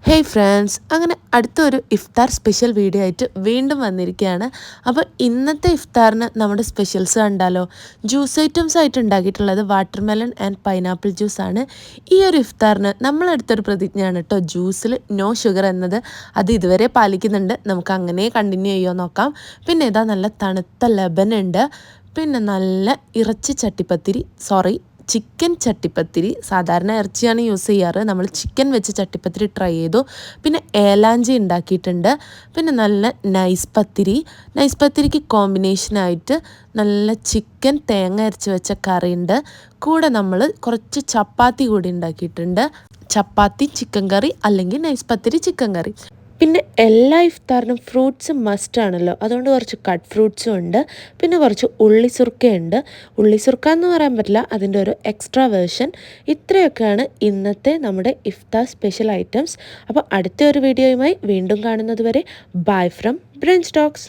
Hey friends, അങ്ങനെ അടുത്തൊരു ഇഫ്താർ special video ആയിട്ട് വീണ്ടും വന്നിരിക്കുകയാണ്. അപ്പോൾ ഇന്നത്തെ ഇഫ്താറിന് നമ്മുടെ സ്പെഷ്യൽസ് കണ്ടാലോ. ജ്യൂസ് ഐറ്റംസ് ആയിട്ട് ഉണ്ടാക്കിയിട്ടുള്ളത് വാട്ടർമെലൺ ആൻഡ് പൈനാപ്പിൾ ജ്യൂസാണ്. ഈ ഒരു ഇഫ്താറിന് നമ്മളെടുത്തൊരു പ്രതിജ്ഞയാണ് കേട്ടോ, ജ്യൂസിൽ നോ ഷുഗർ എന്നത്. അത് ഇതുവരെ പാലിക്കുന്നുണ്ട്, നമുക്ക് അങ്ങനെ കണ്ടിന്യൂ ചെയ്യുമോ നോക്കാം. പിന്നെ ഇതാ നല്ല തണുത്ത ലബൻ ഉണ്ട്, പിന്നെ നല്ല ഇറച്ചി ചട്ടിപ്പത്തിരി ചിക്കൻ ചട്ടിപ്പത്തിരി. സാധാരണ ഇറച്ചിയാണ് യൂസ് ചെയ്യാറ്, നമ്മൾ ചിക്കൻ വെച്ച് ചട്ടിപ്പത്തിരി ട്രൈ ചെയ്തു. പിന്നെ ഏലാഞ്ചി ഉണ്ടാക്കിയിട്ടുണ്ട്. പിന്നെ നല്ല നൈസ് പത്തിരിക്ക് കോമ്പിനേഷനായിട്ട് നല്ല ചിക്കൻ തേങ്ങ അരച്ച് വെച്ച കറിയുണ്ട്. കൂടെ നമ്മൾ കുറച്ച് ചപ്പാത്തി കൂടി ഉണ്ടാക്കിയിട്ടുണ്ട്. ചപ്പാത്തി ചിക്കൻ കറി അല്ലെങ്കിൽ നൈസ് പത്തിരി ചിക്കൻ കറി. പിന്നെ എല്ലാ ഇഫ്താറിനും ഫ്രൂട്ട്സ് മസ്റ്റ് ആണല്ലോ, അതുകൊണ്ട് കുറച്ച് കട്ട് ഫ്രൂട്ട്സും ഉണ്ട്. പിന്നെ കുറച്ച് ഉള്ളിസുർക്കയുണ്ട്. ഉള്ളിസുർക്ക എന്ന് പറയാൻ പറ്റില്ല, അതിൻ്റെ ഒരു എക്സ്ട്രാ വേർഷൻ. ഇത്രയൊക്കെയാണ് ഇന്നത്തെ നമ്മുടെ ഇഫ്താർ സ്പെഷ്യൽ ഐറ്റംസ്. അപ്പോൾ അടുത്ത ഒരു വീഡിയോയുമായി വീണ്ടും കാണുന്നത് വരെ ബൈ ഫ്രം ബ്രഞ്ച് ടോക്സ്.